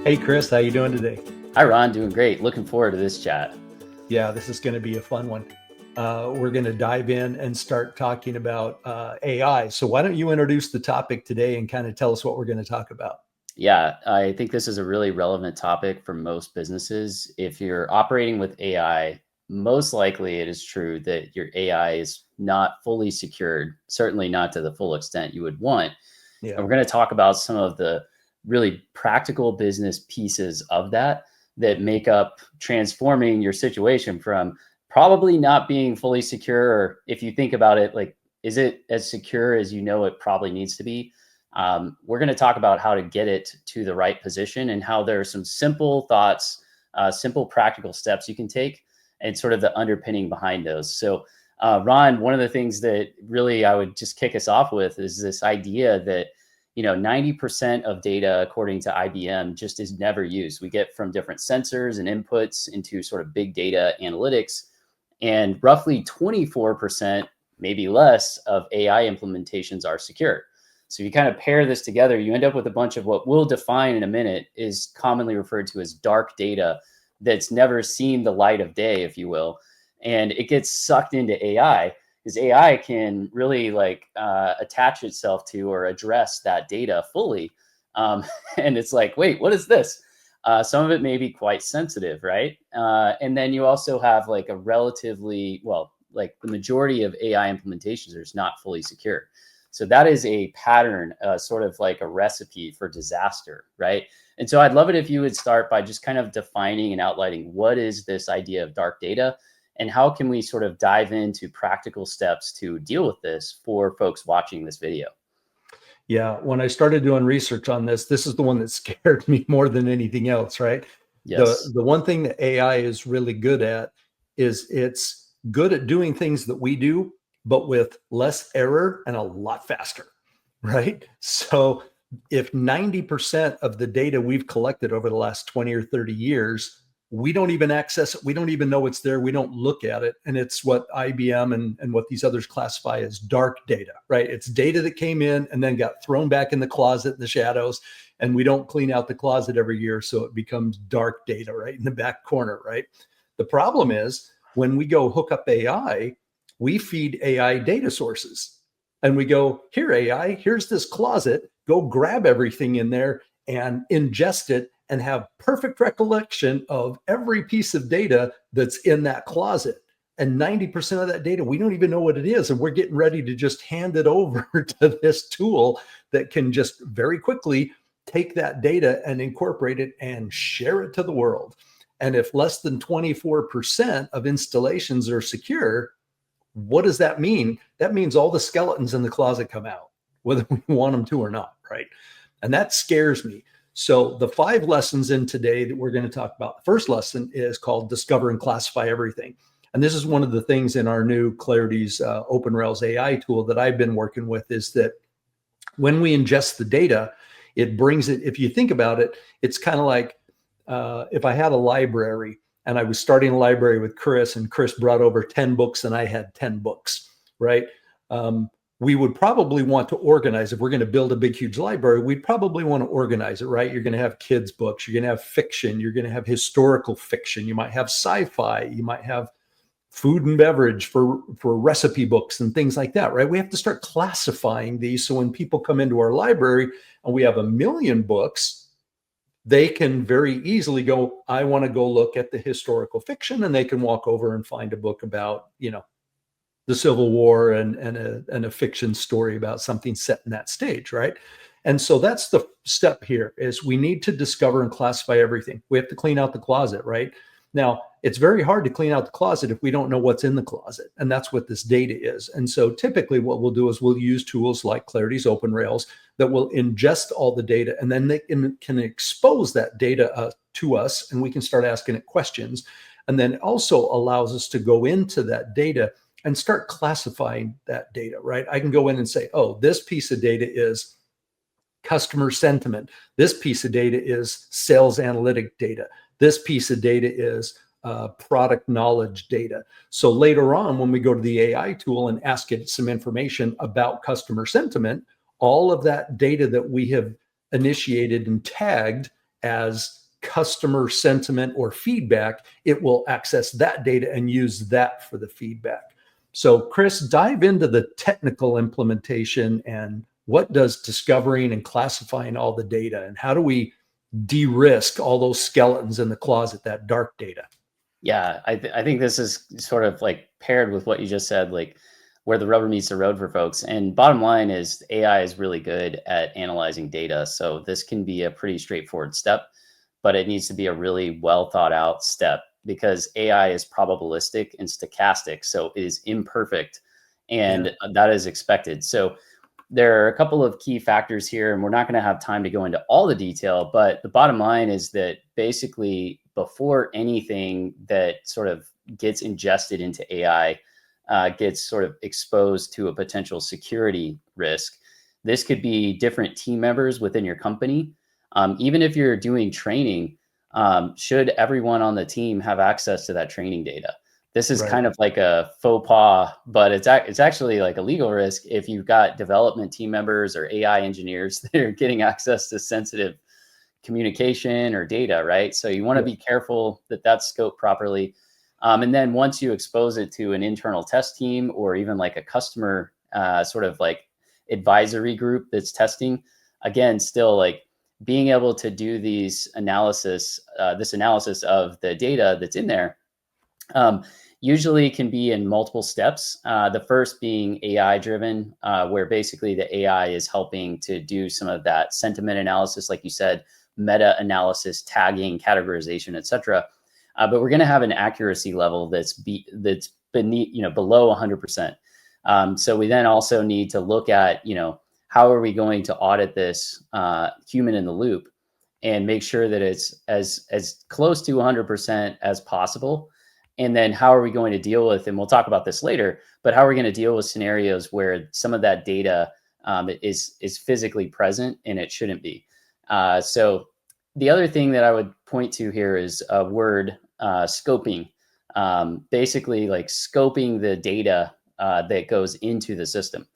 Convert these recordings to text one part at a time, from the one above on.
Hey Chris, how you doing today? Hi, Ron. Doing great. Looking forward to this chat. Yeah, this is going to be a fun one. We're going to dive in and start talking about AI. So why don't you introduce the topic today and kind of tell us what we're going to talk about? Yeah, I think this is a really relevant topic for most businesses. If you're operating with AI, most likely it is true that your AI is not fully secured, certainly not to the full extent you would want. And Yeah. we're going to talk about some of the really practical business pieces of that make up transforming your situation from probably not being fully secure, or if you think about it, like, is it as secure as you know it probably needs to be? We're going to talk about how to get it to the right position and how there are some simple thoughts, simple practical steps you can take, and sort of the underpinning behind those. So, Ron, one of the things that really I would just kick us off with is this idea that 90% of data, according to IBM, just is never used. We get from different sensors and inputs into sort of big data analytics, and roughly 24%, maybe less, of AI implementations are secure. So you kind of pair this together, you end up with a bunch of what we'll define in a minute is commonly referred to as dark data that's never seen the light of day, if you will. And it gets sucked into AI because AI can really attach itself to or address that data fully. Um, and it's like, wait, what is this? Some of it may be quite sensitive, right? And then you also have like a relatively, well, like the majority of AI implementations are not fully secure. So that is a pattern, sort of like a recipe for disaster, right? And so I'd love it if you would start by just kind of defining and outlining what is this idea of dark data and how can we sort of dive into practical steps to deal with this for folks watching this video. Yeah. When I started doing research on this, this is the one that scared me more than anything else, right? The Yes. the one thing that AI is really good at is it's good at doing things that we do, but with less error and a lot faster, right? So if 90% of the data we've collected over the last 20 or 30 years, we don't even access it, we don't even know it's there, we don't look at it. And it's what IBM and what these others classify as dark data, right? It's data that came in and then got thrown back in the closet in the shadows, and we don't clean out the closet every year, so it becomes dark data right in the back corner, right? The problem is when we go hook up AI, we feed AI data sources and we go, here, AI, here's this closet, go grab everything in there and ingest it and have perfect recollection of every piece of data that's in that closet. And 90% of that data, we don't even know what it is. And we're getting ready to just hand it over to this tool that can just very quickly take that data and incorporate it and share it to the world. And if less than 24% of installations are secure, what does that mean? That means all the skeletons in the closet come out, whether we want them to or not, right? And that scares me. So the 5 lessons in today that we're going to talk about, the first lesson is called Discover and Classify Everything. And this is one of the things in our new Clarity's OpenRails AI tool that I've been working with, is that when we ingest the data, it brings it, if you think about it, it's kind of like if I had a library and I was starting a library with Chris, and Chris brought over 10 books and I had 10 books, right? We would probably want to organize. If we're going to build a big, huge library, we'd probably want to organize it, right? You're going to have kids' books, you're going to have fiction, you're going to have historical fiction, you might have sci-fi, you might have food and beverage for recipe books and things like that, right? We have to start classifying these so when people come into our library and we have 1 million books, they can very easily go, I want to go look at the historical fiction, and they can walk over and find a book about, the Civil War and a fiction story about something set in that stage, right? And so that's the step here, is we need to discover and classify everything. We have to clean out the closet, right? Now, it's very hard to clean out the closet if we don't know what's in the closet. And that's what this data is. And so typically what we'll do is we'll use tools like Clarity's OpenRails that will ingest all the data, and then they can expose that data to us, and we can start asking it questions. And then it also allows us to go into that data and start classifying that data, right? I can go in and say, oh, this piece of data is customer sentiment. This piece of data is sales analytic data. This piece of data is product knowledge data. So later on, when we go to the AI tool and ask it some information about customer sentiment, all of that data that we have initiated and tagged as customer sentiment or feedback, it will access that data and use that for the feedback. So Chris, dive into the technical implementation and what does discovering and classifying all the data, and how do we de-risk all those skeletons in the closet, that dark data? Yeah, I think this is sort of like paired with what you just said, like where the rubber meets the road for folks. And bottom line is AI is really good at analyzing data. So this can be a pretty straightforward step, but it needs to be a really well thought out step because AI is probabilistic and stochastic. So it is imperfect, and that is expected. So there are a couple of key factors here, and we're not going to have time to go into all the detail, but the bottom line is that basically before anything that sort of gets ingested into AI gets sort of exposed to a potential security risk, this could be different team members within your company. Even if you're doing training, should everyone on the team have access to that training data? This is kind of like a faux pas, but it's actually like a legal risk if you've got development team members or AI engineers that are getting access to sensitive communication or data, right? So you want to be careful that that's scoped properly. And then once you expose it to an internal test team or even like a customer sort of like advisory group that's testing, again, still like being able to do this analysis of the data that's in there usually can be in multiple steps. The first being AI driven, where basically the AI is helping to do some of that sentiment analysis, like you said, meta analysis, tagging, categorization, etc. But we're going to have an accuracy level that's beneath, below 100%. So we then also need to look at, how are we going to audit this human in the loop and make sure that it's as close to 100% as possible. And then how are we going to deal with, and we'll talk about this later, but how are we going to deal with scenarios where some of that data is physically present and it shouldn't be. So the other thing that I would point to here is a word, scoping. Basically like scoping the data that goes into the system.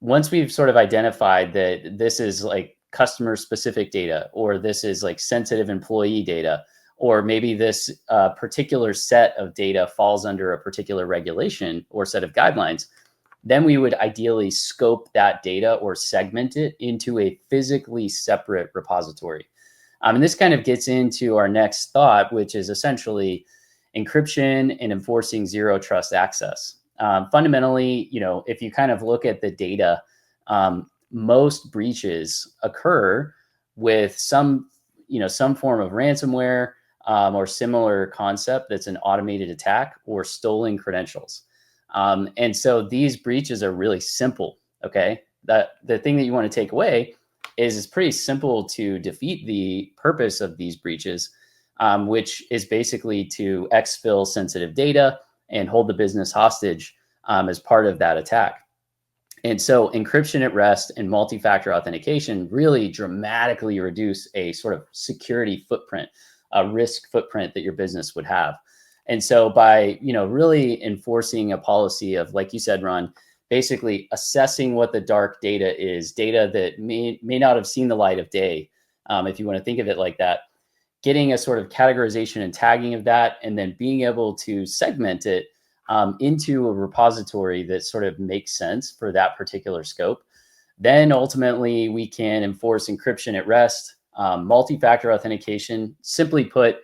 Once we've sort of identified that this is like customer specific data, or this is like sensitive employee data, or maybe this particular set of data falls under a particular regulation or set of guidelines, then we would ideally scope that data or segment it into a physically separate repository. And this kind of gets into our next thought, which is essentially encryption and enforcing zero trust access. Fundamentally, if you kind of look at the data, most breaches occur with some form of ransomware, or similar concept that's an automated attack or stolen credentials. And so these breaches are really simple, okay? The thing that you want to take away is it's pretty simple to defeat the purpose of these breaches, which is basically to exfil sensitive data and hold the business hostage as part of that attack. And so encryption at rest and multi-factor authentication really dramatically reduce a sort of security footprint, a risk footprint that your business would have. And so by, really enforcing a policy of, like you said, Ron, basically assessing what the dark data is, data that may not have seen the light of day, if you want to think of it like that, getting a sort of categorization and tagging of that, and then being able to segment it into a repository that sort of makes sense for that particular scope. Then ultimately we can enforce encryption at rest, multi-factor authentication. Simply put,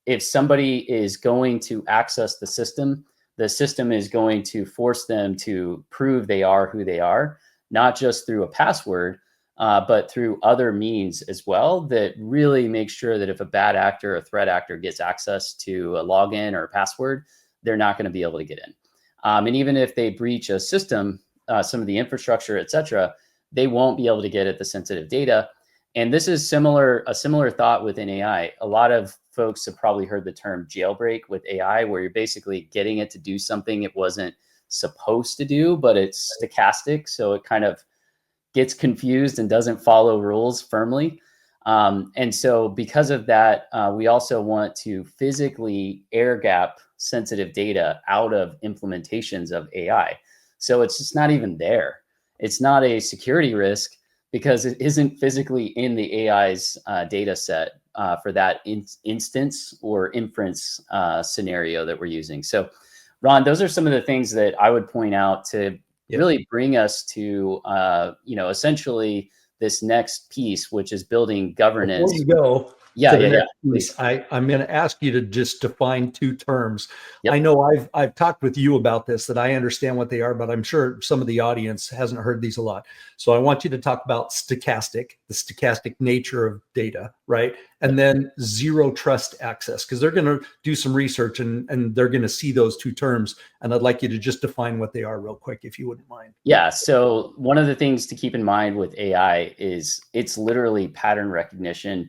if somebody is going to access the system is going to force them to prove they are who they are, not just through a password, but through other means as well, that really make sure that if a bad actor, a threat actor gets access to a login or a password, they're not going to be able to get in. And even if they breach a system, some of the infrastructure, et cetera, they won't be able to get at the sensitive data. And this is a similar thought within AI. A lot of folks have probably heard the term jailbreak with AI, where you're basically getting it to do something it wasn't supposed to do, but it's stochastic. So it kind of gets confused and doesn't follow rules firmly. And so because of that, we also want to physically air gap sensitive data out of implementations of AI. So it's just not even there. It's not a security risk because it isn't physically in the AI's data set for that instance or inference scenario that we're using. So, Ron, those are some of the things that I would point out to really bring us to, essentially this next piece, which is building governance. Before you go Yeah, to the yeah, yeah. next piece, I'm going to ask you to just define two terms. Yep. I know I've talked with you about this, that I understand what they are, but I'm sure some of the audience hasn't heard these a lot. So I want you to talk about stochastic, the stochastic nature of data, right? And then zero trust access, because they're going to do some research and they're going to see those two terms. And I'd like you to just define what they are real quick, if you wouldn't mind. Yeah. So one of the things to keep in mind with AI is it's literally pattern recognition.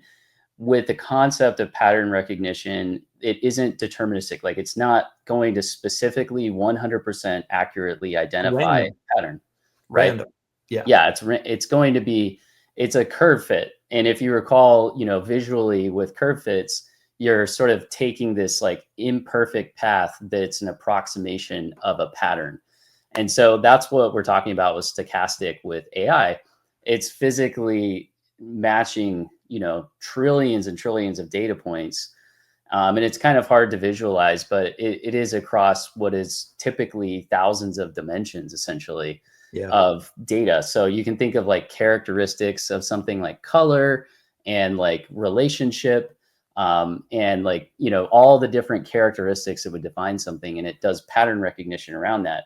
With the concept of pattern recognition, it isn't deterministic. Like, it's not going to specifically 100% accurately identify a pattern, right? Random. Yeah. Yeah. It's going to be, it's a curve fit. And if you recall, visually with curve fits, you're sort of taking this like imperfect path that's an approximation of a pattern. And so that's what we're talking about with stochastic with AI. It's physically matching, trillions and trillions of data points. And it's kind of hard to visualize, but it is across what is typically thousands of dimensions, essentially, of data. So you can think of like characteristics of something like color and like relationship, and like, all the different characteristics that would define something. And it does pattern recognition around that.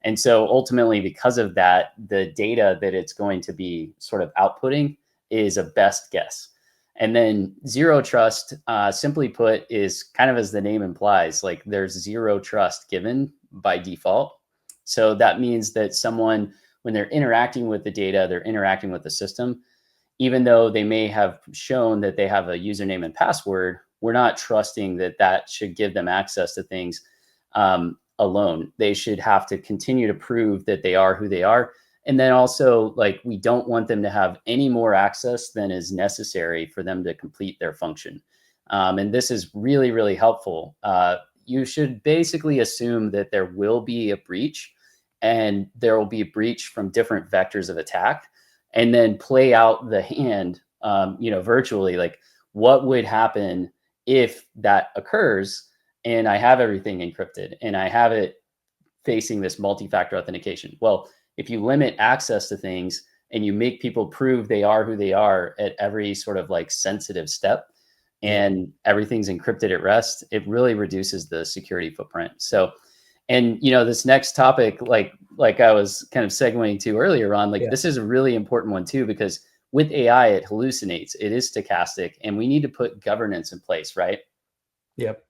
And so ultimately, because of that, the data that it's going to be sort of outputting is a best guess. And then zero trust, simply put, is kind of as the name implies, like there's zero trust given by default. So that means that someone, when they're interacting with the data, they're interacting with the system, even though they may have shown that they have a username and password, we're not trusting that that should give them access to things alone. They should have to continue to prove that they are who they are. And then also, like, we don't want them to have any more access than is necessary for them to complete their function. And this is really, really helpful. You should basically assume that there will be a breach, and there will be a breach from different vectors of attack, and then play out the hand, virtually, like what would happen if that occurs and I have everything encrypted and I have it facing this multi-factor authentication. Well, if you limit access to things and you make people prove they are who they are at every sort of like sensitive step, and everything's encrypted at rest, it really reduces the security footprint. So, and this next topic, like I was kind of segueing to earlier on, this is a really important one too, because with AI, it hallucinates, it is stochastic, and we need to put governance in place, right? Yep.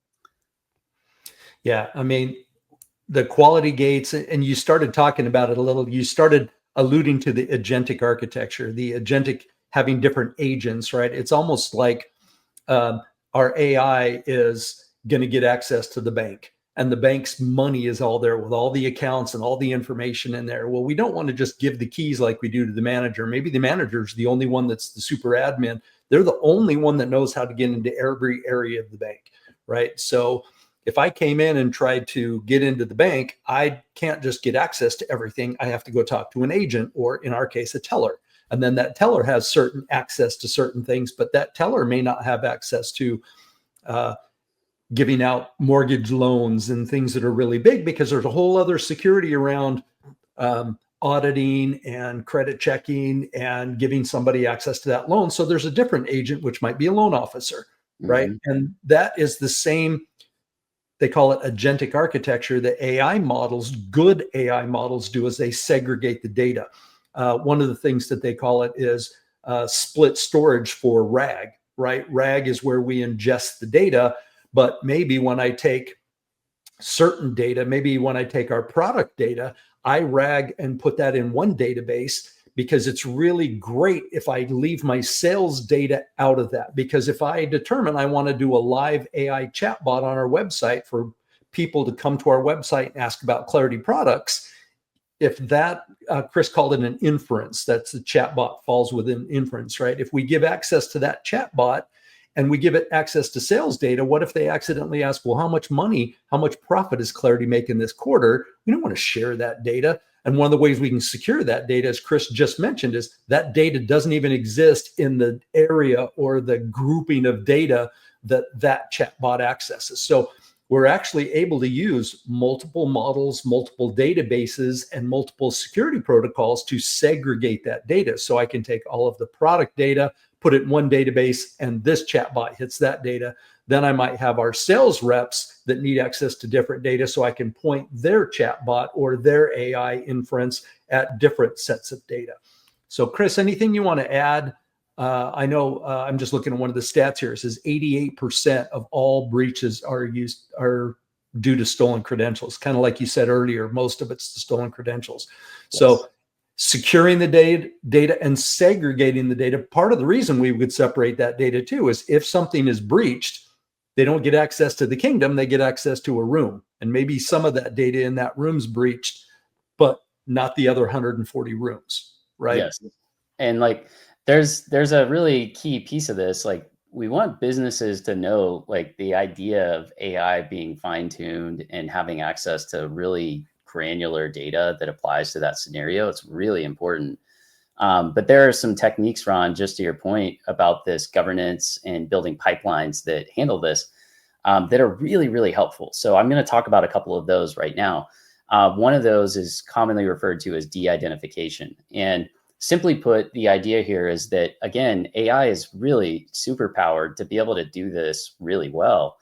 Yeah. I mean, the quality gates, and you started talking about it a little, you started alluding to the agentic architecture, the agentic having different agents, right? It's almost like our AI is going to get access to the bank, and the bank's money is all there with all the accounts and all the information in there. Well, we don't want to just give the keys like we do to the manager. Maybe the manager's the only one that's the super admin. They're the only one that knows how to get into every area of the bank, right? So if I came in and tried to get into the bank, I can't just get access to everything. I have to go talk to an agent, or in our case, a teller. And then that teller has certain access to certain things, but that teller may not have access to giving out mortgage loans and things that are really big, because there's a whole other security around auditing and credit checking and giving somebody access to that loan. So there's a different agent, which might be a loan officer, right? And that is the same. They call it agentic architecture. The AI models, good AI models, do is they segregate the data. One of the things that they call it is split storage for RAG, right? RAG is where we ingest the data, but maybe when I take certain data, maybe when I take our product data, I RAG and put that in one database, because it's really great if I leave my sales data out of that. Because if I determine I want to do a live AI chatbot on our website for people to come to our website and ask about Clarity products, if that, Chris called it an inference, that's the chatbot falls within inference, right? If we give access to that chatbot and we give it access to sales data, what if they accidentally ask, well, how much money, how much profit is Clarity making this quarter? We don't want to share that data. And one of the ways we can secure that data, as Chris just mentioned, is that data doesn't even exist in the area or the grouping of data that chatbot accesses. So we're actually able to use multiple models, multiple databases, and multiple security protocols to segregate that data. So I can take all of the product data, put it in one database, and this chatbot hits that data. Then I might have our sales reps that need access to different data, so I can point their chatbot or their AI inference at different sets of data. So Chris, anything you want to add? I know I'm just looking at one of the stats here. It says 88% of all breaches are due to stolen credentials. Kind of like you said earlier, most of it's the stolen credentials. Yes. So securing the data and segregating the data. Part of the reason we would separate that data too is if something is breached, they don't get access to the kingdom, they get access to a room. And maybe some of that data in that room's breached, but not the other 140 rooms, right? Yes. And like there's a really key piece of this. Like we want businesses to know like the idea of AI being fine-tuned and having access to really granular data that applies to that scenario. It's really important. But there are some techniques, Ron, just to your point about this governance and building pipelines that handle this that are really, really helpful. So I'm going to talk about a couple of those right now. One of those is commonly referred to as de-identification. And simply put, the idea here is that, again, AI is really super powered to be able to do this really well.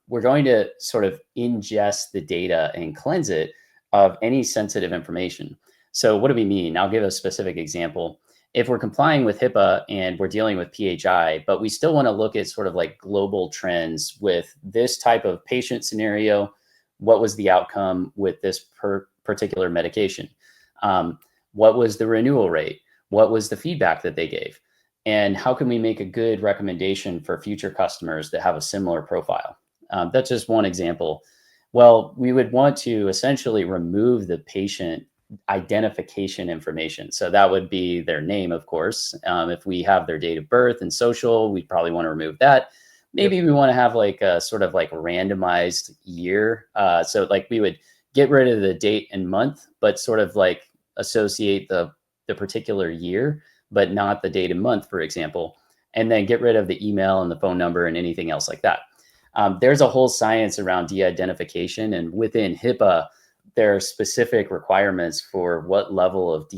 We're going to sort of ingest the data and cleanse it of any sensitive information. So what do we mean? I'll give a specific example. If we're complying with HIPAA and we're dealing with PHI, but we still want to look at sort of like global trends with this type of patient scenario, what was the outcome with this particular medication? What was the renewal rate? What was the feedback that they gave? And how can we make a good recommendation for future customers that have a similar profile? That's just one example. Well, we would want to essentially remove the patient identification information. So that would be their name, of course. If we have their date of birth and social, we'd probably want to remove that. Maybe we want to have like a sort of like randomized year. So like we would get rid of the date and month, but sort of like associate the particular year, but not the date and month, for example, and then get rid of the email and the phone number and anything else like that. There's a whole science around de-identification, and within HIPAA, there are specific requirements for what level of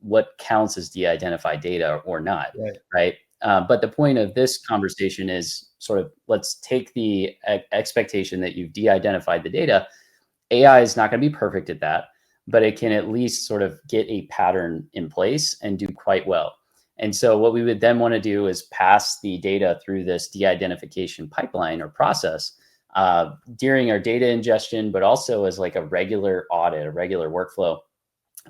what counts as de-identified data or not, right? But the point of this conversation is sort of, let's take the expectation that you've de-identified the data. AI is not going to be perfect at that, but it can at least sort of get a pattern in place and do quite well. And so what we would then want to do is pass the data through this de-identification pipeline or process during our data ingestion, but also as like a regular audit, a regular workflow.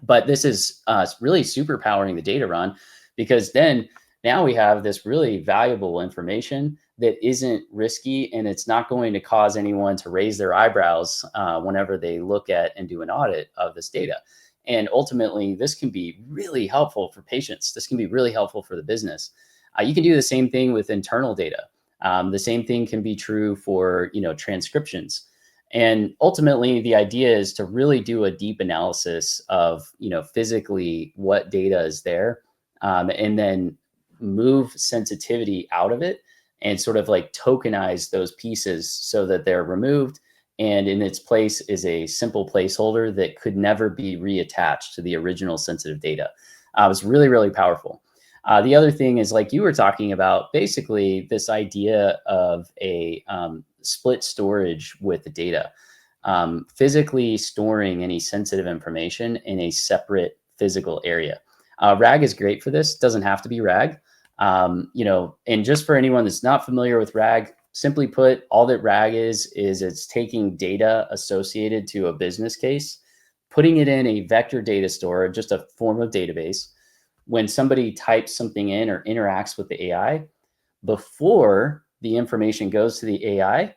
But this is really super powering the data, Ron, because then now we have this really valuable information that isn't risky, and it's not going to cause anyone to raise their eyebrows whenever they look at and do an audit of this data. And ultimately, this can be really helpful for patients. This can be really helpful for the business. You can do the same thing with internal data. The same thing can be true for, transcriptions. And ultimately, the idea is to really do a deep analysis of, physically what data is there, and then move sensitivity out of it and sort of like tokenize those pieces so that they're removed. And in its place is a simple placeholder that could never be reattached to the original sensitive data. It was really, really powerful. The other thing is, like you were talking about, basically this idea of a split storage with the data, physically storing any sensitive information in a separate physical area. RAG is great for this. Doesn't have to be RAG. And just for anyone that's not familiar with RAG, simply put, all that RAG is it's taking data associated to a business case, putting it in a vector data store, just a form of database. When somebody types something in or interacts with the AI, before the information goes to the AI,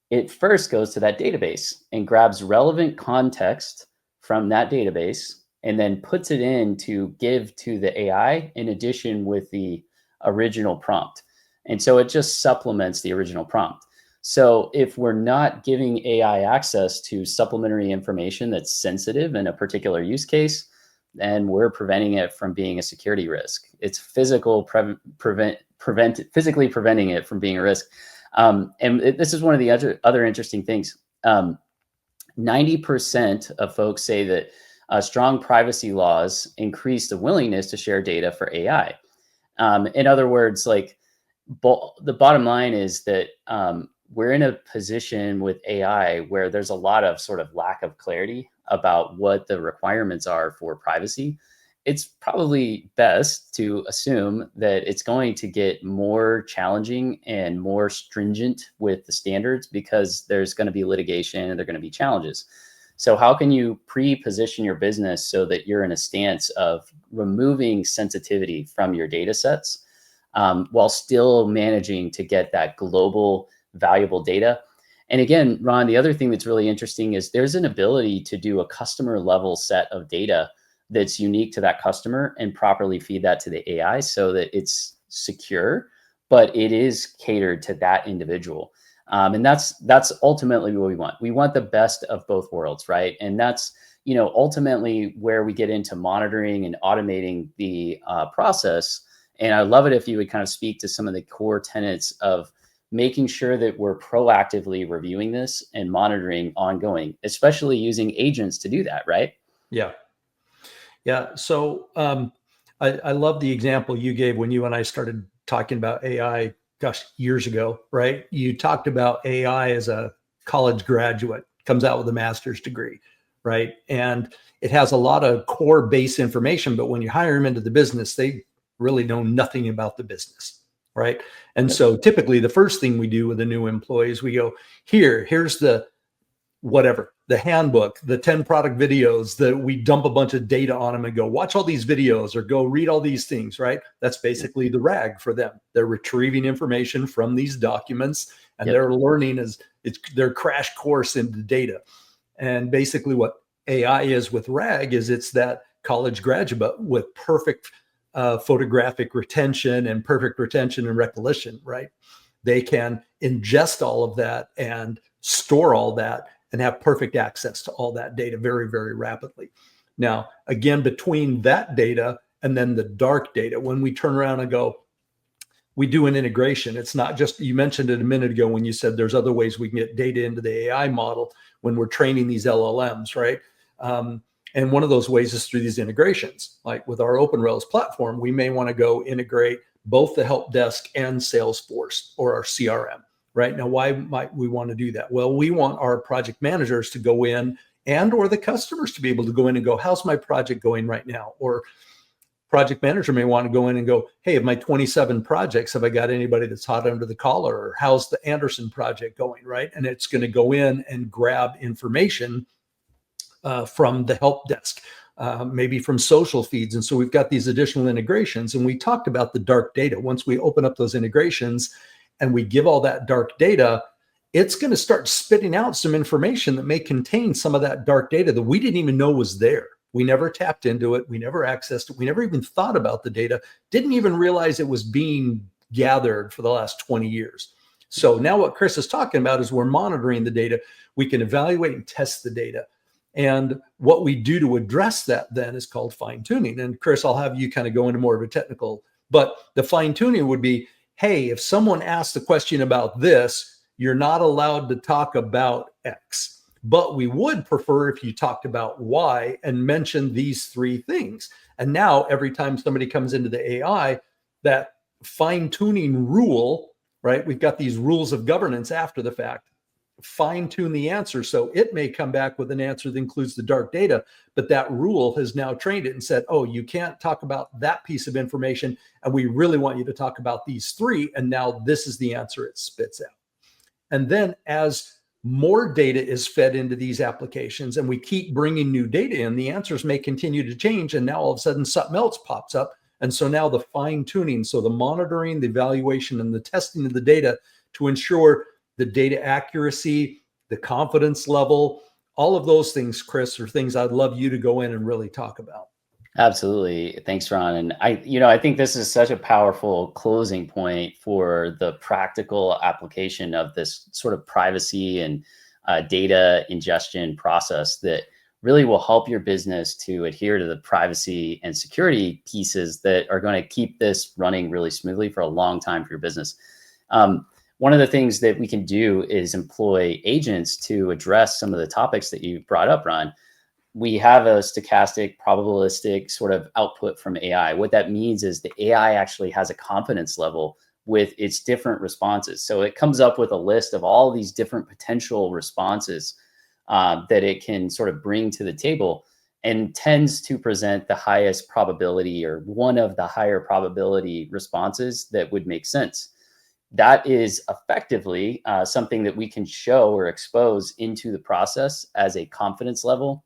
it first goes to that database and grabs relevant context from that database and then puts it in to give to the AI in addition with the original prompt. And so it just supplements the original prompt. So if we're not giving AI access to supplementary information that's sensitive in a particular use case, then we're preventing it from being a security risk. It's physically preventing it from being a risk. This is one of the other interesting things. 90% of folks say that strong privacy laws increase the willingness to share data for AI. In other words, like the bottom line is that we're in a position with AI where there's a lot of sort of lack of clarity about what the requirements are for privacy. It's probably best to assume that it's going to get more challenging and more stringent with the standards because there's going to be litigation and there are going to be challenges. So how can you pre-position your business so that you're in a stance of removing sensitivity from your data sets while still managing to get that global valuable data? And again, Ron, the other thing that's really interesting is there's an ability to do a customer level set of data that's unique to that customer and properly feed that to the AI so that it's secure, but it is catered to that individual. And that's ultimately what we want. We want the best of both worlds, right? And that's, ultimately where we get into monitoring and automating the process. And I love it if you would kind of speak to some of the core tenets of making sure that we're proactively reviewing this and monitoring ongoing, especially using agents to do that, right? Yeah. Yeah. So I love the example you gave when you and I started talking about AI, gosh, years ago, right? You talked about AI as a college graduate, comes out with a master's degree, right? And it has a lot of core base information, but when you hire them into the business, they really know nothing about the business, right? And so typically the first thing we do with a new employee is we go, here's the whatever, the handbook, the 10 product videos that we dump a bunch of data on them and go watch all these videos or go read all these things, right? That's basically the RAG for them. They're retrieving information from these documents and they're learning as it's their crash course into data. And basically what AI is with RAG is it's that college graduate with perfect photographic retention and perfect retention and recollection, right? They can ingest all of that and store all that and have perfect access to all that data very, very rapidly. Now, again, between that data and then the dark data, when we turn around and go, we do an integration. It's not just, you mentioned it a minute ago when you said there's other ways we can get data into the AI model when we're training these LLMs, right? And one of those ways is through these integrations. Like with our OpenRails platform, we may want to go integrate both the help desk and Salesforce or our CRM. Right now, why might we want to do that? Well, we want our project managers to go in and or the customers to be able to go in and go, how's my project going right now? Or project manager may want to go in and go, hey, of my 27 projects, have I got anybody that's hot under the collar? Or how's the Anderson project going, right? And it's going to go in and grab information from the help desk, maybe from social feeds. And so we've got these additional integrations. And we talked about the dark data. Once we open up those integrations, and we give all that dark data, it's going to start spitting out some information that may contain some of that dark data that we didn't even know was there. We never tapped into it. We never accessed it. We never even thought about the data, didn't even realize it was being gathered for the last 20 years. So now what Chris is talking about is we're monitoring the data. We can evaluate and test the data. And what we do to address that then is called fine tuning. And Chris, I'll have you kind of go into more of a technical, but the fine tuning would be, hey, if someone asks a question about this, you're not allowed to talk about X. But we would prefer if you talked about Y and mentioned these three things. And now every time somebody comes into the AI, that fine-tuning rule, right? We've got these rules of governance after the fact. Fine-tune the answer. So it may come back with an answer that includes the dark data, but that rule has now trained it and said, oh, you can't talk about that piece of information. And we really want you to talk about these three. And now this is the answer it spits out. And then as more data is fed into these applications and we keep bringing new data in, the answers may continue to change. And now all of a sudden something else pops up. And so now the fine tuning, so the monitoring, the evaluation, and the testing of the data to ensure the data accuracy, the confidence level, all of those things, Chris, are things I'd love you to go in and really talk about. Absolutely. Thanks, Ron. And I think this is such a powerful closing point for the practical application of this sort of privacy and data ingestion process that really will help your business to adhere to the privacy and security pieces that are going to keep this running really smoothly for a long time for your business. One of the things that we can do is employ agents to address some of the topics that you brought up, Ron. We have a stochastic probabilistic sort of output from AI. What that means is the AI actually has a confidence level with its different responses. So it comes up with a list of all these different potential responses that it can sort of bring to the table, and tends to present the highest probability or one of the higher probability responses that would make sense. That is effectively something that we can show or expose into the process as a confidence level.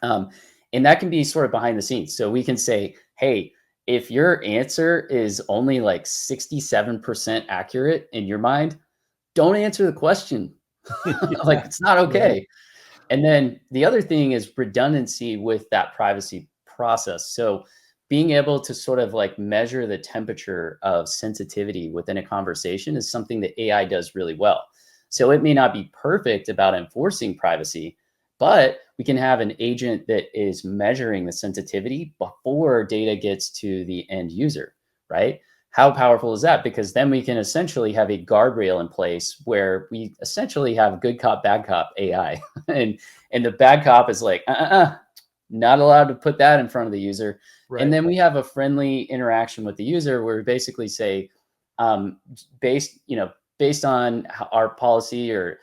And that can be sort of behind the scenes. So we can say, hey, if your answer is only like 67% accurate in your mind, don't answer the question. Like, Yeah, it's not right. okay. And then the other thing is redundancy with that privacy process. So being able to sort of like measure the temperature of sensitivity within a conversation is something that AI does really well. So it may not be perfect about enforcing privacy, but we can have an agent that is measuring the sensitivity before data gets to the end user, right? How powerful is that? Because then we can essentially have a guardrail in place where we essentially have good cop, bad cop AI. and the bad cop is like, not allowed to put that in front of the user. And Right. then we have a friendly interaction with the user where we basically say, um, based on our policy, or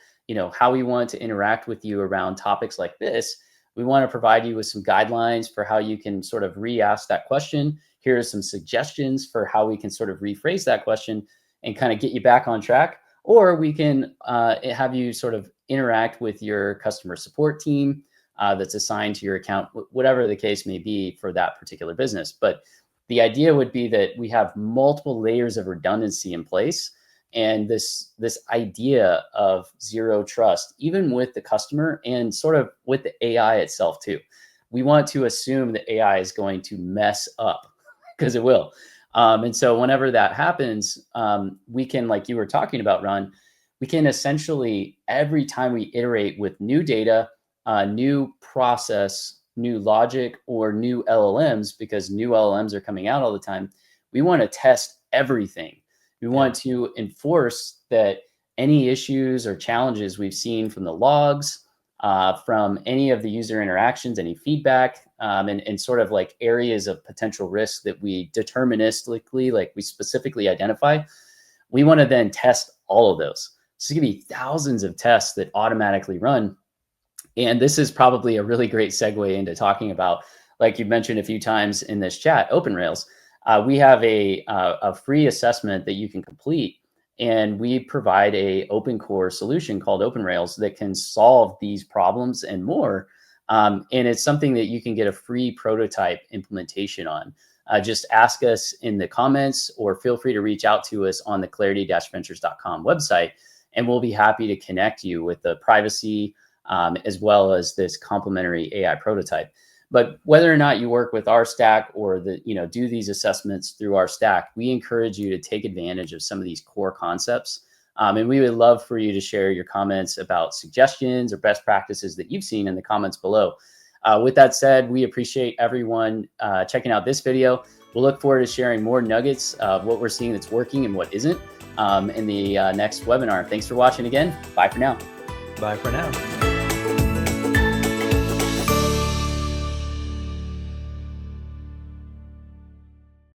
how we want to interact with you around topics like this, we want to provide you with some guidelines for how you can sort of re-ask that question. Here are some suggestions for how we can sort of rephrase that question and kind of get you back on track. Or we can have you sort of interact with your customer support team that's assigned to your account, whatever the case may be for that particular business. But the idea would be that we have multiple layers of redundancy in place, and this idea of zero trust, even with the customer and sort of with the AI itself too. We want to assume the AI is going to mess up because it will. And so whenever that happens, we can, like you were talking about, Ron, we can essentially, every time we iterate with new data, new process, new logic, or new LLMs, because new LLMs are coming out all the time, we want to test everything. We Yeah. want to enforce that any issues or challenges we've seen from the logs, from any of the user interactions, any feedback, and sort of like areas of potential risk that we deterministically, like we specifically identify, we want to then test all of those. So it's going to be thousands of tests that automatically run. And this is probably a really great segue into talking about, like you mentioned a few times in this chat, OpenRails. We have a free assessment that you can complete, and we provide a open core solution called OpenRails that can solve these problems and more. And it's something that you can get a free prototype implementation on. Just ask us in the comments, or feel free to reach out to us on the clarity-ventures.com website, and we'll be happy to connect you with the privacy, as well as this complementary AI prototype. But whether or not you work with our stack or do these assessments through our stack, we encourage you to take advantage of some of these core concepts. And we would love for you to share your comments about suggestions or best practices that you've seen in the comments below. With that said, we appreciate everyone checking out this video. We'll look forward to sharing more nuggets of what we're seeing that's working and what isn't in the next webinar. Thanks for watching again. Bye for now. Bye for now.